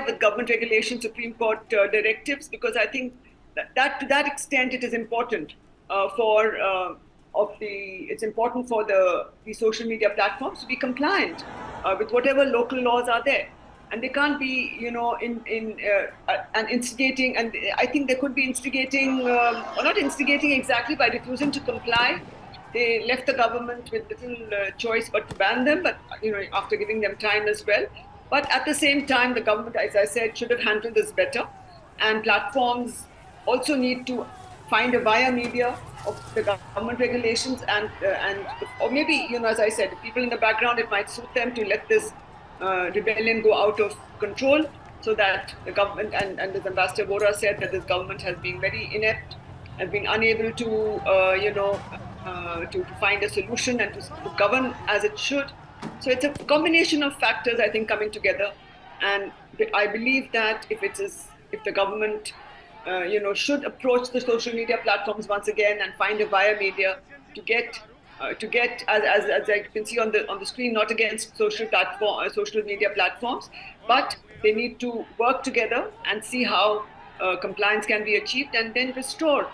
comply with government regulations, Supreme Court directives, because I think that to that extent it is important it's important for the social media platforms to be compliant with whatever local laws are there, and they can't be and instigating. And I think they could be instigating or not instigating exactly by refusing to comply. They left the government with little choice but to ban them, but after giving them time as well. But at the same time, the government, as I said, should have handled this better, and platforms also need to find a via media of the government regulations, or maybe, as I said, people in the background, it might suit them to let this rebellion go out of control, so that the government, and as Ambassador Vora said, that this government has been very inept, has been unable to find a solution and to govern as it should. So it's a combination of factors, I think, coming together, and I believe that if the government should approach the social media platforms once again and find a via media to get as I can see on the screen, not against social media platforms, but they need to work together and see how compliance can be achieved, and then restore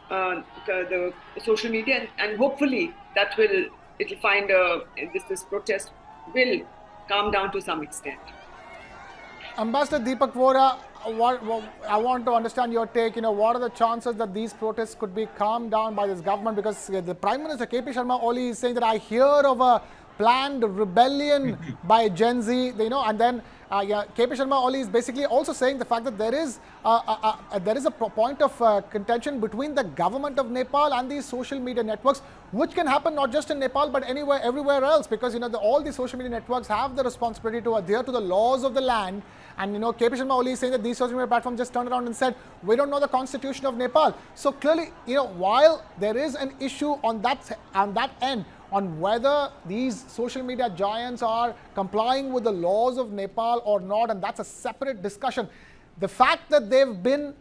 the social media, and hopefully it'll find this protest will calm down to some extent. Ambassador Deepak Vora, I want to understand your take. What are the chances that these protests could be calmed down by this government? Because the Prime Minister KP Sharma Oli is saying that I hear of a planned rebellion by Gen Z, and then KP Sharma Oli is basically also saying the fact that there is a point of contention between the government of Nepal and these social media networks, which can happen not just in Nepal but everywhere else, because all these social media networks have the responsibility to adhere to the laws of the land. And KP Sharma Oli is saying that these social media platforms just turned around and said, we don't know the constitution of Nepal. So clearly, while there is an issue on that end, on whether these social media giants are complying with the laws of Nepal or not, and that's a separate discussion. The fact that they've been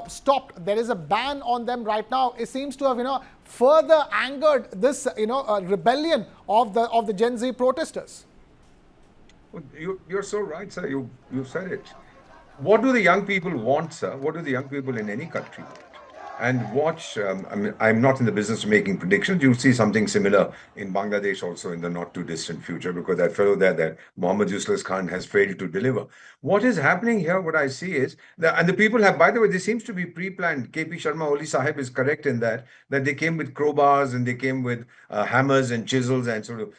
stopped, there is a ban on them right now, it seems to have further angered this rebellion of the Gen Z protesters. Well, you're so right, sir. You said it. What do the young people want, sir? What do the young people in any country want? And watch, I'm not in the business of making predictions. You'll see something similar in Bangladesh also in the not too distant future, because that fellow there, that Mohammed Yusuf Khan, has failed to deliver. What is happening here, what I see is, and the people have, by the way, this seems to be pre-planned. KP Sharma Oli Sahib is correct in that they came with crowbars and they came with hammers and chisels and sort of,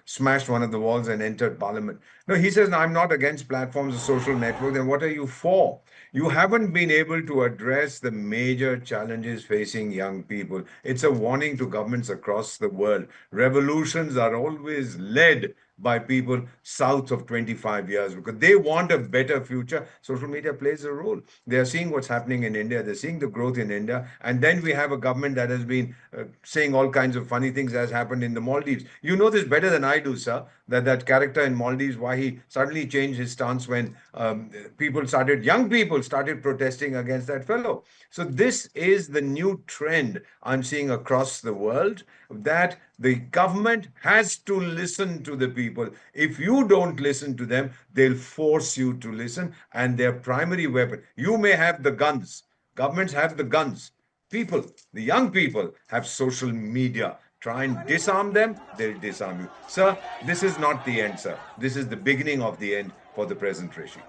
smashed one of the walls and entered parliament. No, he says, no, I'm not against platforms or social networks. Then what are you for? You haven't been able to address the major challenges facing young people. It's a warning to governments across the world. Revolutions are always led by people south of 25 years because they want a better future. Social media plays a role. They are seeing what's happening in India. They're seeing the growth in India. And then we have a government that has been saying all kinds of funny things as happened in the Maldives. You know this better than I do, sir, that character in Maldives, why he suddenly changed his stance when young people started protesting against that fellow. So this is the new trend I'm seeing across the world, that the government has to listen to the people. If you don't listen to them, they'll force you to listen. And their primary weapon, you may have the guns. Governments have the guns. People, the young people, have social media. Try and disarm them, they'll disarm you. Sir, this is not the end, sir. This is the beginning of the end for the present regime.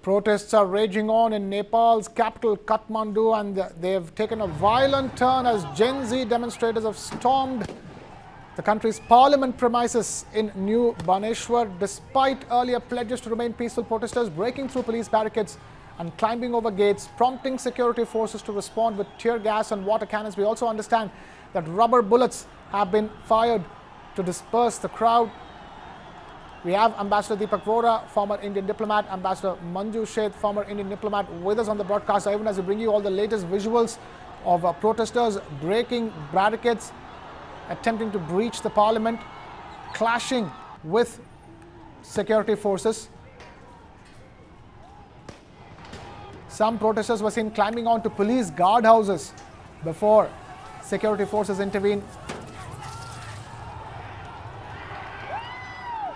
Protests are raging on in Nepal's capital, Kathmandu, and they have taken a violent turn as Gen Z demonstrators have stormed the country's parliament premises in New Baneshwar. Despite earlier pledges to remain peaceful, protesters breaking through police barricades and climbing over gates, prompting security forces to respond with tear gas and water cannons. We also understand that rubber bullets have been fired to disperse the crowd. We have Ambassador Deepak Vora, former Indian diplomat, Ambassador Manju Sheth, former Indian diplomat, with us on the broadcast, even as we bring you all the latest visuals of protesters breaking barricades, attempting to breach the parliament, clashing with security forces. Some protesters were seen climbing onto police guardhouses before security forces intervened.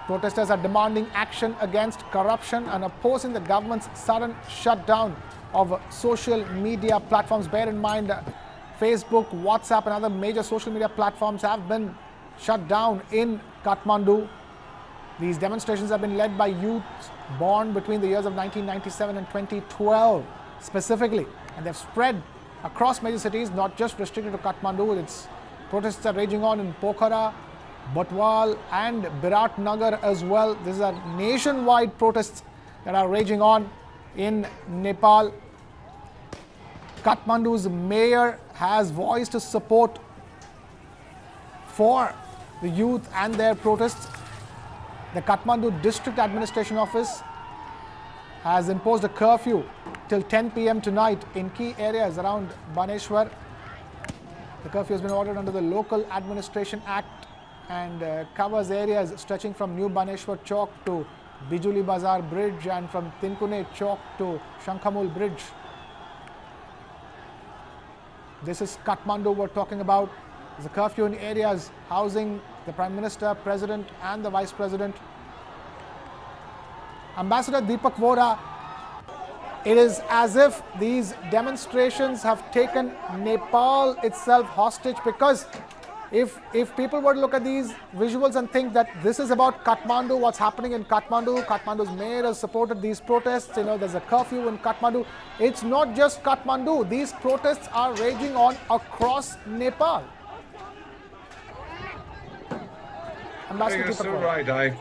Protesters are demanding action against corruption and opposing the government's sudden shutdown of social media platforms. Bear in mind, Facebook, WhatsApp and other major social media platforms have been shut down in Kathmandu. These demonstrations have been led by youth born between the years of 1997 and 2012 specifically, and they've spread across major cities, not just restricted to Kathmandu. Protests are raging on in Pokhara, Batwal and Biratnagar as well. These are nationwide protests that are raging on in Nepal. Kathmandu's mayor has voiced his support for the youth and their protests. The Kathmandu District Administration Office has imposed a curfew till 10 p.m. tonight in key areas around Baneshwar. The curfew has been ordered under the Local Administration Act and covers areas stretching from New Baneshwar Chowk to Bijuli Bazar Bridge and from Tinkune Chowk to Shankhamul Bridge. This is Kathmandu we're talking about. There's a curfew in areas housing the Prime Minister, President and the Vice President. Ambassador Deepak Vora, it is as if these demonstrations have taken Nepal itself hostage, because if people were to look at these visuals and think that this is about Kathmandu, what's happening in Kathmandu, Kathmandu's mayor has supported these protests, there's a curfew in Kathmandu. It's not just Kathmandu. These protests are raging on across Nepal. You're so right.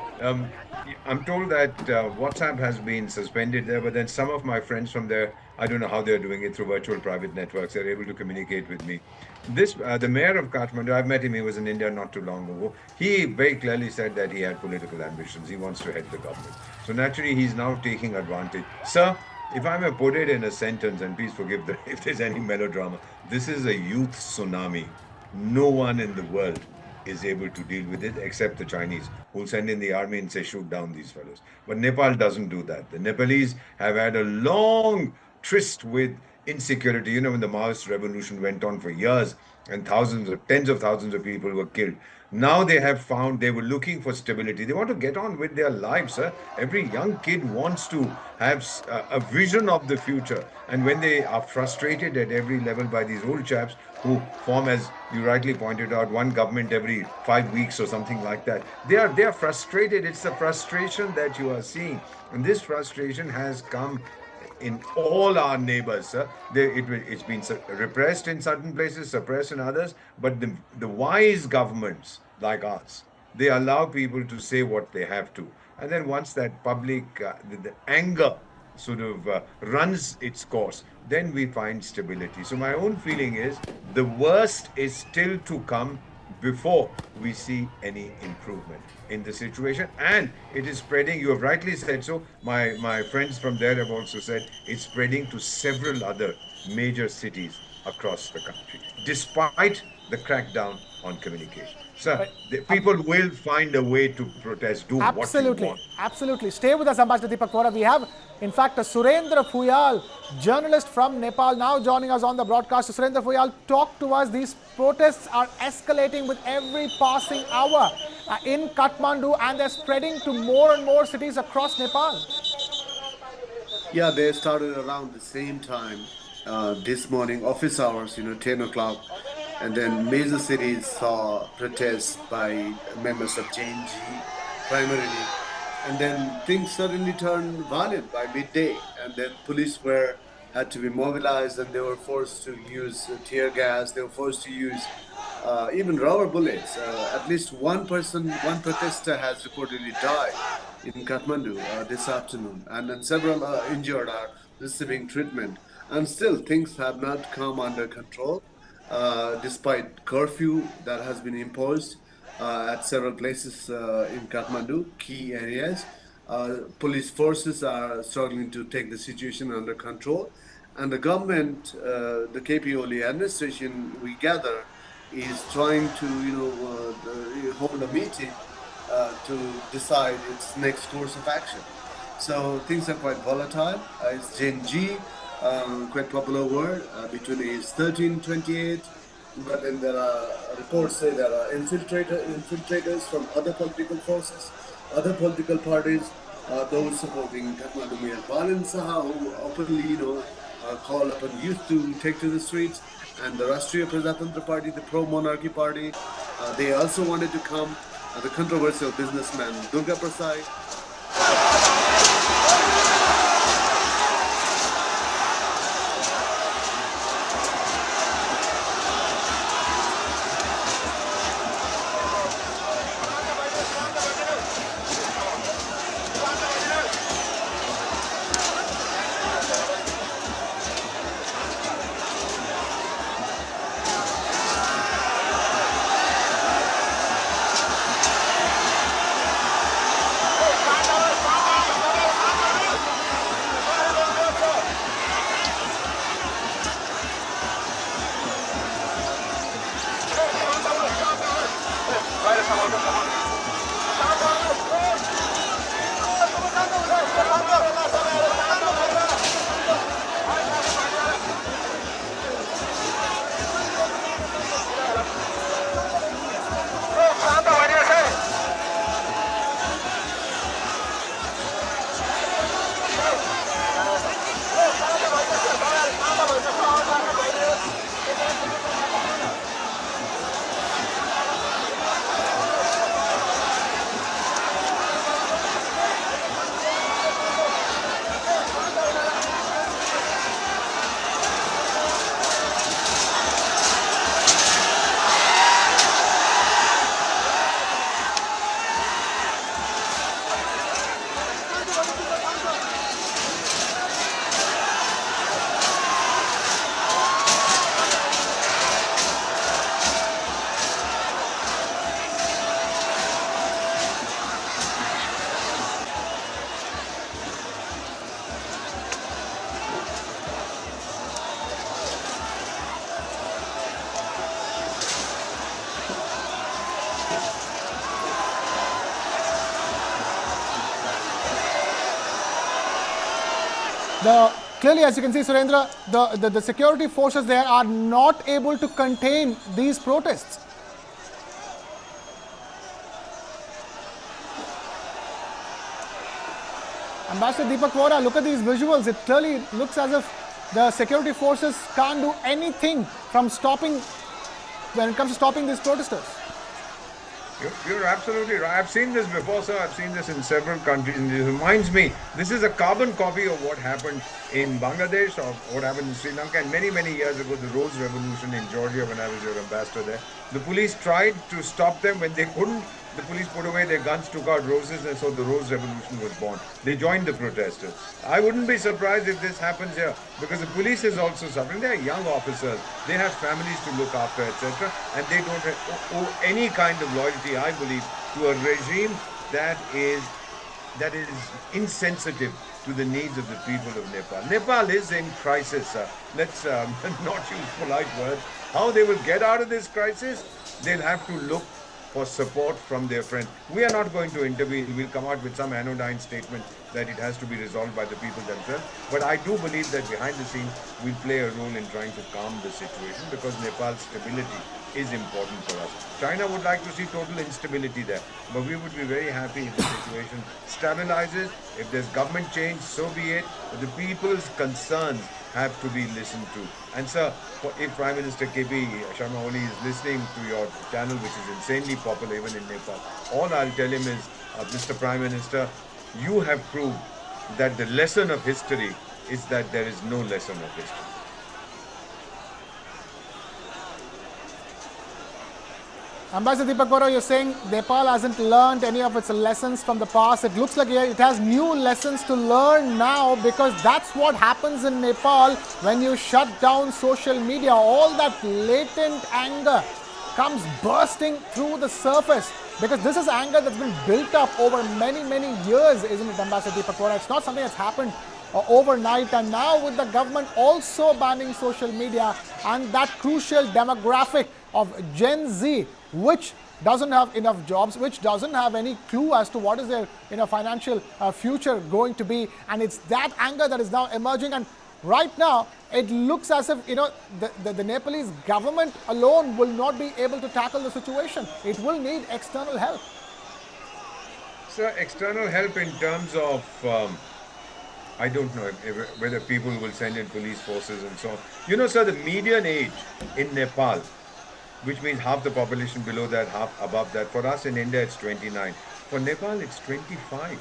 I'm told that WhatsApp has been suspended there, but then some of my friends from there, I don't know how they're doing it through virtual private networks, they're able to communicate with me. The mayor of Kathmandu, I've met him, he was in India not too long ago. He very clearly said that he had political ambitions. He wants to head the government. So naturally, he's now taking advantage. Sir, if I may put it in a sentence, and please forgive if there's any melodrama, this is a youth tsunami. No one in the world is able to deal with it except the Chinese, who send in the army and say, shoot down these fellows. But Nepal doesn't do that. The Nepalese have had a long tryst with insecurity. When the Maoist revolution went on for years and tens of thousands of people were killed. Now they have found, they were looking for stability. They want to get on with their lives, sir. Every young kid wants to have a vision of the future. And when they are frustrated at every level by these old chaps who form, as you rightly pointed out, one government every 5 weeks or something like that, they are frustrated. It's the frustration that you are seeing. And this frustration has come in all our neighbors, sir. It's been repressed in certain places, suppressed in others, but the wise governments like ours, they allow people to say what they have to. And then once that public, the anger sort of runs its course, then we find stability. So my own feeling is the worst is still to come before we see any improvement in the situation. And it is spreading, you have rightly said so, my friends from there have also said it's spreading to several other major cities across the country, despite the crackdown on communication. Sir, the people will find a way to protest, do what you want. Absolutely. Stay with us, Ambassador Deepak Vora. We have, in fact, Surendra Phuyal, journalist from Nepal, now joining us on the broadcast. Surendra Phuyal, talk to us. These protests are escalating with every passing hour in Kathmandu, and they're spreading to more and more cities across Nepal. Yeah, they started around the same time this morning, office hours, 10 o'clock. And then major cities saw protests by members of JNG primarily. And then things suddenly turned violent by midday. And then police had to be mobilized, and they were forced to use tear gas. They were forced to use even rubber bullets. At least one protester has reportedly died in Kathmandu this afternoon. And then several injured are receiving treatment. And still things have not come under control. Despite curfew that has been imposed at several places in Kathmandu, key areas, police forces are struggling to take the situation under control. And the government, the KPOL administration, we gather, is trying to hold a meeting to decide its next course of action. So things are quite volatile. It's Gen G. Quite popular word, between age 13 and 28, but then there are reports say there are infiltrators from other political forces other political parties, those supporting Kathmandu Mayor Balin Saha, who openly, call upon youth to take to the streets, and the Rashtriya Prajatantra Party, the pro-monarchy party, they also wanted to come. The controversial businessman Durga Prasad. Clearly, as you can see, Surendra, the security forces there are not able to contain these protests. Ambassador Deepak Vora, look at these visuals. It clearly looks as if the security forces can't do anything from stopping when it comes to stopping these protesters. You're absolutely right. I've seen this before, sir. I've seen this in several countries. And it reminds me, this is a carbon copy of what happened in Bangladesh or what happened in Sri Lanka. And many, many years ago, the Rose Revolution in Georgia, when I was your ambassador there, the police tried to stop them. When they couldn't, the police put away their guns, took out roses, and so the Rose Revolution was born. They joined the protesters. I wouldn't be surprised if this happens here, because the police is also suffering. They are young officers. They have families to look after, etc. And they don't owe any kind of loyalty, I believe, to a regime that is insensitive to the needs of the people of Nepal. Nepal is in crisis. Let's not use polite words. How they will get out of this crisis, they'll have to look for support from their friends. We are not going to intervene. We'll come out with some anodyne statement that it has to be resolved by the people themselves. But I do believe that behind the scenes, we'll play a role in trying to calm the situation, because Nepal's stability is important for us. China would like to see total instability there, but we would be very happy if the situation stabilizes. If there's government change, so be it. But the people's concerns have to be listened to. And sir, if Prime Minister KP Sharma Oli is listening to your channel, which is insanely popular even in Nepal, all I'll tell him is, Mr. Prime Minister, you have proved that the lesson of history is that there is no lesson of history. Ambassador Deepak Vora, you're saying Nepal hasn't learned any of its lessons from the past. It looks like it has new lessons to learn now, because that's what happens in Nepal when you shut down social media. All that latent anger comes bursting through the surface, because this is anger that's been built up over many, many years, isn't it, Ambassador Deepak Vora? It's not something that's happened overnight. And now with the government also banning social media and that crucial demographic of Gen Z, which doesn't have enough jobs, which doesn't have any clue as to what is their financial future going to be, and it's that anger that is now emerging. And right now it looks as if the Nepalese government alone will not be able to tackle the situation. It will need external help. Sir, external help in terms of, I don't know whether people will send in police forces and so on. You know, sir, the median age in Nepal, which means half the population below that, half above that. For us in India, it's 29. For Nepal, it's 25.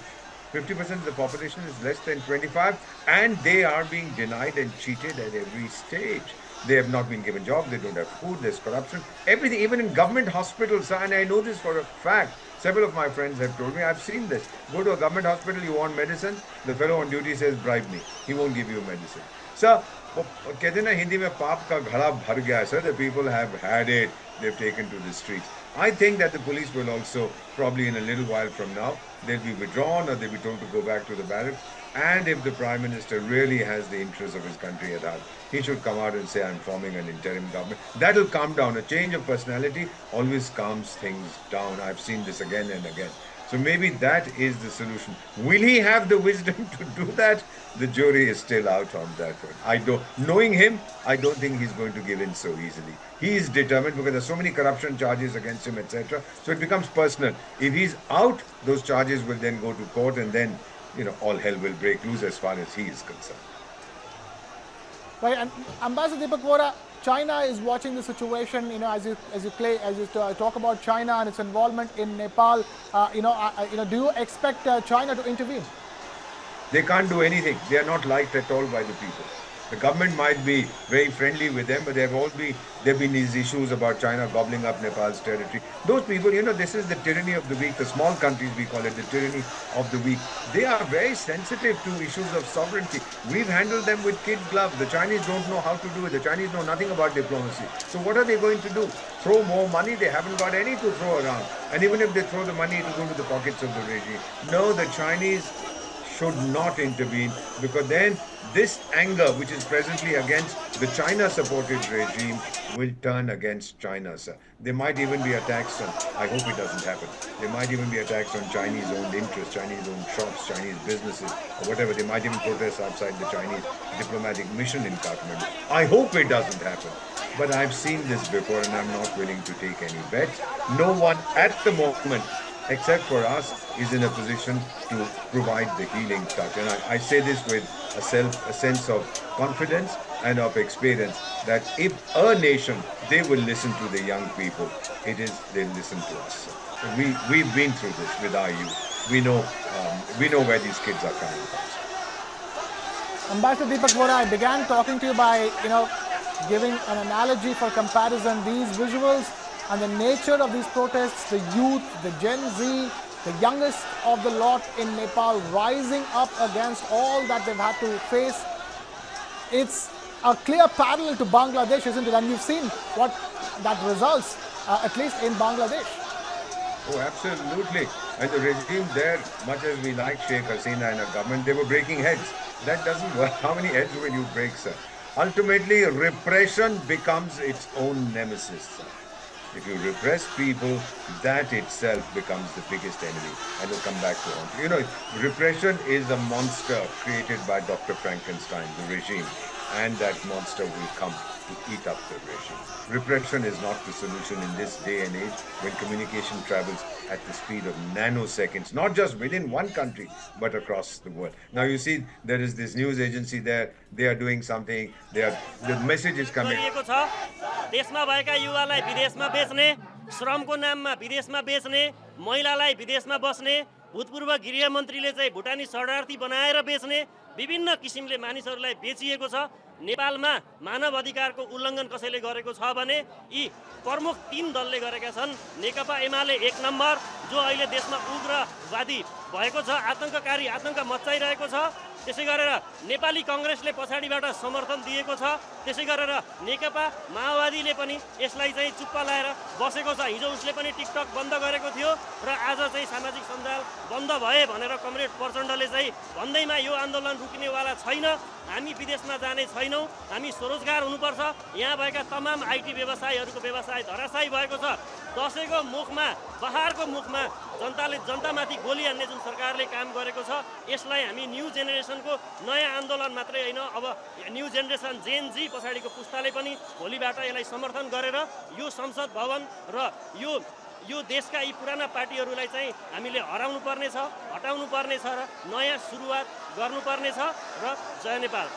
50% of the population is less than 25, and they are being denied and cheated at every stage. They have not been given jobs, they don't have food, there's corruption, everything, even in government hospitals. And I know this for a fact. Several of my friends have told me, I've seen this. Go to a government hospital, you want medicine, the fellow on duty says, bribe me. He won't give you medicine. Sir, कहते हैं ना हिंदी में पाप का घड़ा भर गया sir. The people have had it. They've taken to the streets. I think that the police will also, probably in a little while from now, they'll be withdrawn or they'll be told to go back to the barracks. And if the Prime Minister really has the interests of his country at heart, he should come out and say, I'm forming an interim government. That'll calm down. A change of personality always calms things down. I've seen this again and again. So maybe that is the solution. Will he have the wisdom to do that? The jury is still out on that one. Knowing him, I don't think he's going to give in so easily. He is determined because there's so many corruption charges against him, etc. So it becomes personal. If he's out, those charges will then go to court, and then, you know, all hell will break loose as far as he is concerned. Right, and Ambassador Deepak Vora, China is watching the situation. You know, as you talk about China and its involvement in Nepal. Do you expect China to intervene? They can't do anything. They are not liked at all by the people. The government might be very friendly with them, but there have been these issues about China gobbling up Nepal's territory. Those people, you know, this is the tyranny of the weak. The small countries, we call it the tyranny of the weak. They are very sensitive to issues of sovereignty. We've handled them with kid gloves. The Chinese don't know how to do it. The Chinese know nothing about diplomacy. So what are they going to do? Throw more money? They haven't got any to throw around. And even if they throw the money, it will go to the pockets of the regime. No, the Chinese should not intervene, because then this anger, which is presently against the China-supported regime, will turn against China, sir. There might even be attacks on, I hope it doesn't happen, there might even be attacks on Chinese-owned interests, Chinese-owned shops, Chinese businesses, or whatever. They might even protest outside the Chinese diplomatic mission in Kathmandu. I hope it doesn't happen. But I've seen this before, and I'm not willing to take any bets. No one at the moment, except for us, is in a position to provide the healing touch. And I say this with a sense of confidence and of experience, that if a nation, they will listen to the young people, they'll listen to us. We've been through this with our youth. We know where these kids are coming from. Ambassador Deepak Vora, I began talking to you by, giving an analogy for comparison. These visuals and the nature of these protests, the youth, the Gen Z, the youngest of the lot in Nepal rising up against all that they've had to face. It's a clear parallel to Bangladesh, isn't it? And you've seen what that results, at least in Bangladesh. Oh, absolutely. And the regime there, much as we like Sheikh Hasina and her government, they were breaking heads. That doesn't work. How many heads will you break, sir? Ultimately, repression becomes its own nemesis, sir. If you repress people, that itself becomes the biggest enemy, and will come back to haunt you. You know, repression is a monster created by Dr. Frankenstein, the regime, and that monster will come to eat up the regime. Repression is not the solution in this day and age, when communication travels at the speed of nanoseconds, not just within one country, but across the world. Now you see, there is this news agency there, they are doing something, the message is coming. देशमा भएका युवालाई विदेशमा बेच्ने, श्रमको नाममा विदेशमा बेच्ने, महिलालाई विदेशमा बस्ने, भूतपूर्व गृहमन्त्रीले चाहिँ भुटानी शरणार्थी बनाएर बेच्ने, विभिन्न किसिमले मानिसहरूलाई बेचिएको छ। नेपालमा मानव अधिकारको उल्लङ्घन कसैले गरेको छ भने यी प्रमुख 3 दलले गरेका छन्। नेकपा एमाले 1 नम्बर, जो अहिले देशमा उग्रवादी भएको छ, आतंक मच्चाइरहेको छ। त्यसै गरेर नेपाली कांग्रेसले पछाडीबाट समर्थन दिएको छ। त्यसै गरेर नेकपा माओवादीले पनि यसलाई चाहिँ चुप्पा लाएर बसेको छ। हिजो उसले पनि टिकटक बन्द गरेको थियो र आज चाहिँ सामाजिक सञ्जाल बन्द भए भनेर कमरेड प्रचण्डले चाहिँ भन्दैमा यो आन्दोलन रुक्नेवाला छैन, हामी विदेशमा जाने छैनौं, हामी स्वरोजगार हुनुपर्छ। यहाँ भएका तमाम आईटी व्यवसायीहरूको व्यवसाय धराशायी भएको छ। दशैंको मुखमा, बहारको मुखमा जनतामाथि गोली हान्ने जुन सरकारले काम गरेको छ, यसलाई हामी न्यू जेनेरेसनको नयाँ आन्दोलन मात्रै हैन, अब न्यू जेनेरेसन जेन जी पछाडीको पुस्ताले पनि भोलिबाट यसलाई समर्थन गरेर यो संसद भवन र यो देशका यी पुराना पार्टीहरूलाई चाहिँ हामीले हराउनु पर्ने छ, हटाउनु पर्ने छ र नयाँ सुरुवात गर्नुपर्ने छ र जय Nepal.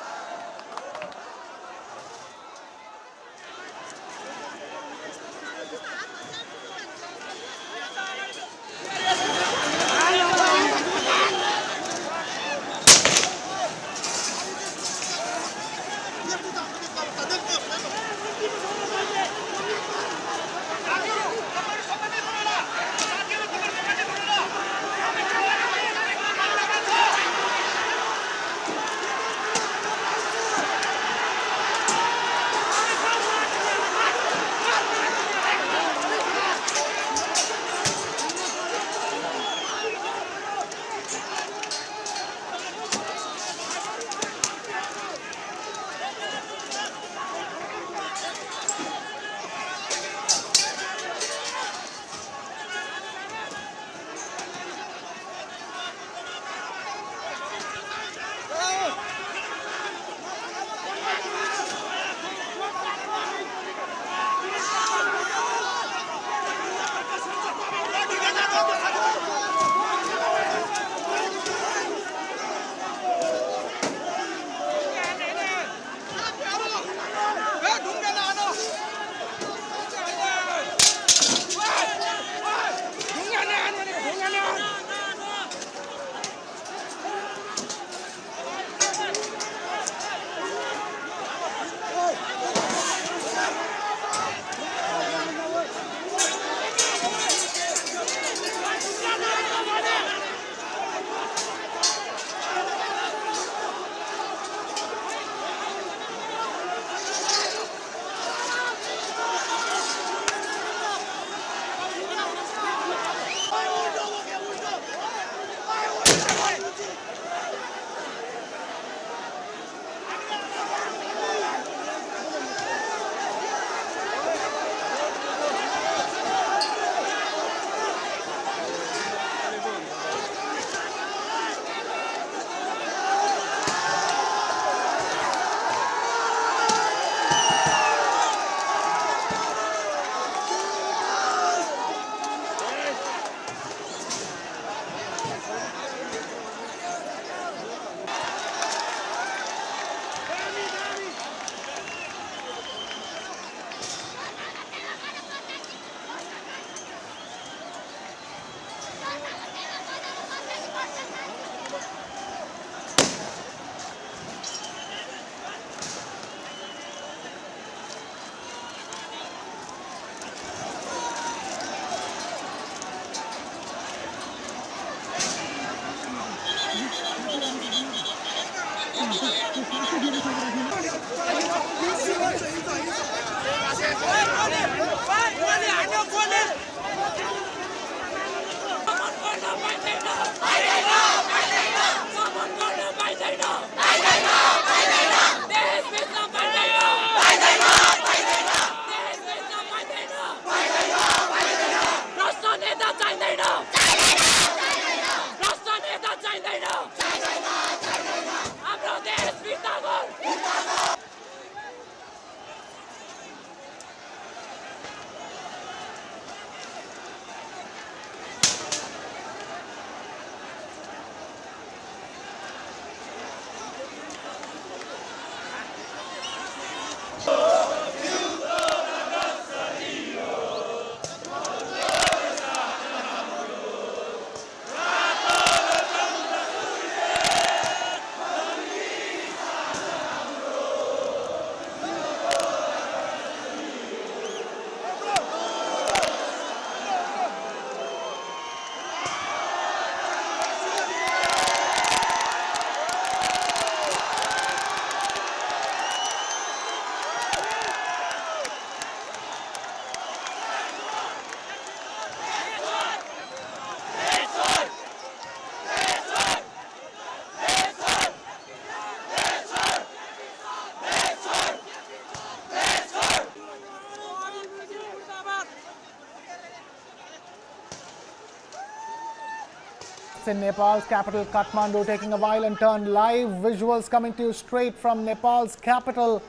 In Nepal's capital Kathmandu, taking a violent turn. Live visuals coming to you straight from Nepal's capital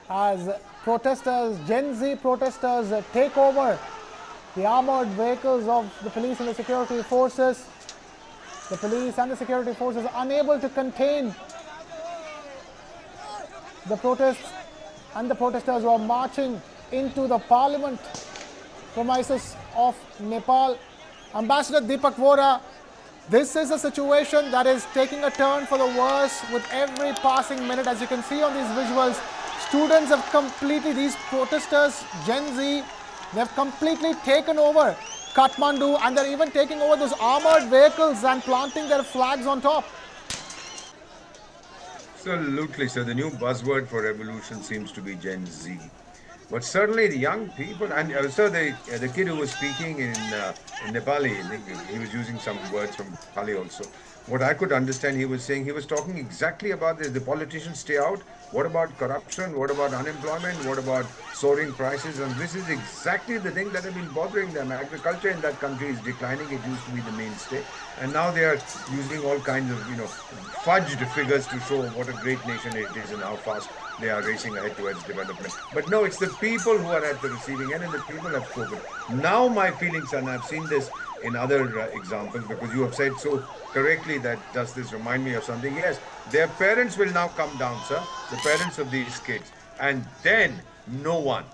as protesters, Gen Z protesters, take over The armored vehicles of the police and the security forces. The police and the security forces are unable to contain the protests and the protesters who are marching into the parliament premises of Nepal. Ambassador Deepak Vora, this is a situation that is taking a turn for the worse with every passing minute. As you can see on these visuals, students have completely, these protesters, Gen Z, they've completely taken over Kathmandu, and they're even taking over those armored vehicles and planting their flags on top. Absolutely. So the new buzzword for revolution seems to be Gen Z. But certainly the young people, and also the kid who was speaking in Nepali, I think he was using some words from Nepali also. What I could understand, he was saying, he was talking exactly about this. The politicians stay out. What about corruption? What about unemployment? What about soaring prices? And this is exactly the thing that have been bothering them. Agriculture in that country is declining. It used to be the mainstay. And now they are using all kinds of, fudged figures to show what a great nation it is and how fast they are racing ahead towards development. But no, it's the people who are at the receiving end, and the people have spoken. Now my feelings, and I've seen this in other examples, because you have said so correctly that does this remind me of something? Yes, their parents will now come down, sir, the parents of these kids, and then no one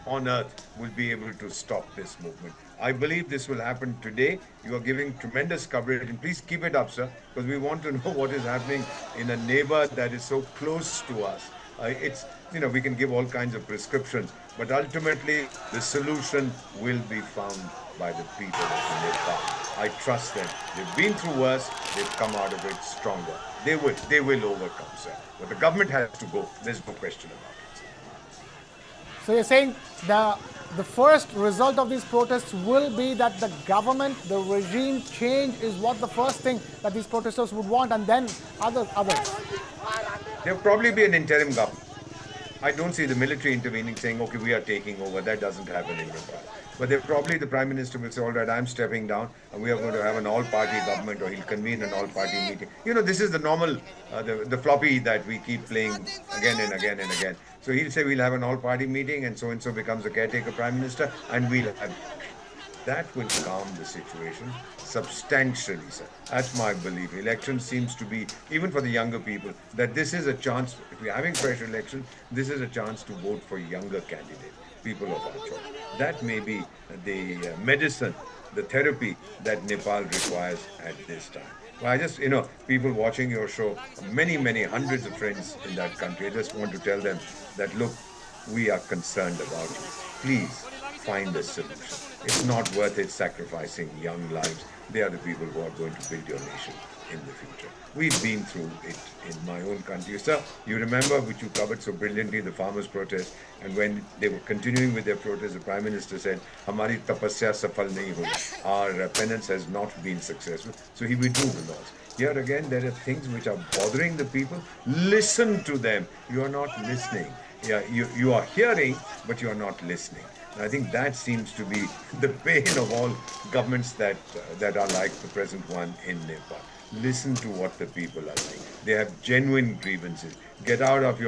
on earth will be able to stop this movement. I believe this will happen today. You are giving tremendous coverage, and please keep it up, sir, because we want to know what is happening in a neighbor that is so close to us. We can give all kinds of prescriptions, but ultimately the solution will be found by the people of Nepal. I trust them. They've been through worse. They've come out of it stronger. They will overcome, sir. But the government has to go. There's no question about it, sir. So you're saying the first result of these protests will be that the government, the regime change is what the first thing that these protesters would want, and then others. There'll probably be an interim government. I don't see the military intervening saying, okay, we are taking over. That doesn't happen in Nepal. But probably the Prime Minister will say, all right, I'm stepping down and we are going to have an all-party government, or he'll convene an all-party meeting. This is the normal, the floppy that we keep playing again and again and again. So he'll say, we'll have an all-party meeting and so becomes a caretaker Prime Minister, and we'll have that will calm the situation substantially, sir. That's my belief. Election seems to be, even for the younger people, that this is a chance, if we're having fresh election, this is a chance to vote for younger candidates, people of our choice. That may be the medicine, the therapy that Nepal requires at this time. Well, I just, people watching your show, many, many hundreds of friends in that country, I just want to tell them that, look, we are concerned about you. Please find a solution. It's not worth it sacrificing young lives. They are the people who are going to build your nation in the future. We've been through it in my own country. Sir, you remember, which you covered so brilliantly, the farmers' protest, and when they were continuing with their protest, the Prime Minister said, Hamari tapasya safal nahi hui. Our penance has not been successful. So he withdrew the laws. Here again, there are things which are bothering the people. Listen to them. You are not listening. Yeah, you are hearing, but you are not listening. I think that seems to be the pain of all governments that are like the present one in Nepal. Listen to what the people are saying. They have genuine grievances. Get out of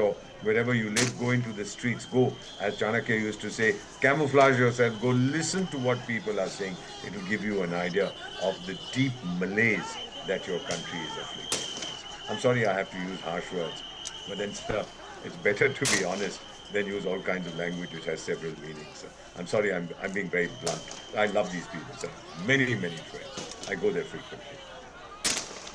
wherever you live, go into the streets. Go, as Chanakya used to say, camouflage yourself. Go listen to what people are saying. It will give you an idea of the deep malaise that your country is afflicted. I'm sorry I have to use harsh words, but then, sir, it's better to be honest than use all kinds of language which has several meanings, sir. I'm sorry, I'm being very blunt. I love these people, sir. Many, many friends. I go there frequently.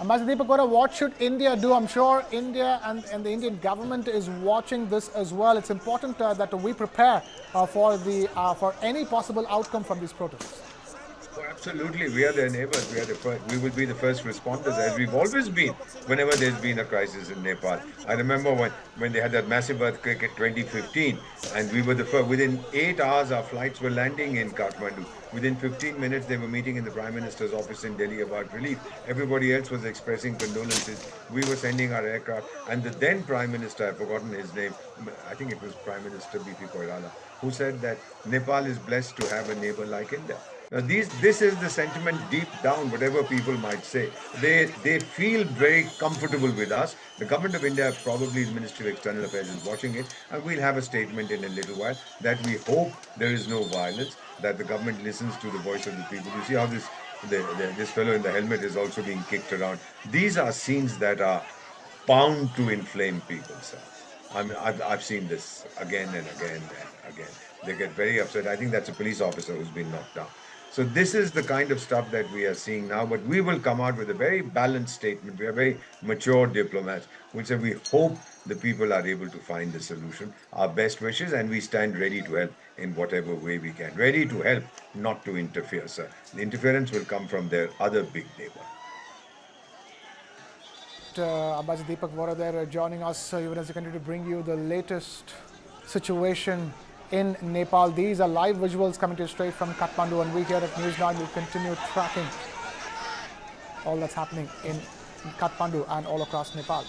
Ambassador Deepak Vora, what should India do? I'm sure India and the Indian government is watching this as well. It's important that we prepare for any possible outcome from these protests. Oh, absolutely. We are their neighbors. We will be the first responders, as we've always been whenever there's been a crisis in Nepal. I remember when they had that massive earthquake in 2015, and we were the first. Within 8 hours, our flights were landing in Kathmandu. Within 15 minutes, they were meeting in the Prime Minister's office in Delhi about relief. Everybody else was expressing condolences. We were sending our aircraft, and the then Prime Minister, I've forgotten his name, I think it was Prime Minister B.P. Koirala, who said that Nepal is blessed to have a neighbor like India. This is the sentiment deep down, whatever people might say. They feel very comfortable with us. The government of India, probably the Ministry of External Affairs, is watching it, and we'll have a statement in a little while that we hope there is no violence, that the government listens to the voice of the people. You see how this fellow in the helmet is also being kicked around. These are scenes that are bound to inflame people, sir. I've seen this again and again and again. They get very upset. I think that's a police officer who's been knocked down. So this is the kind of stuff that we are seeing now, but we will come out with a very balanced statement. We are very mature diplomats. We'll say we hope the people are able to find the solution. Our best wishes, and we stand ready to help in whatever way we can. Ready to help, not to interfere, sir. The interference will come from their other big neighbor. Ambassador Deepak Vora there joining us even as we continue to bring you the latest situation in Nepal. These are live visuals coming to you straight from Kathmandu, and we here at News9 will continue tracking all that's happening in Kathmandu and all across Nepal.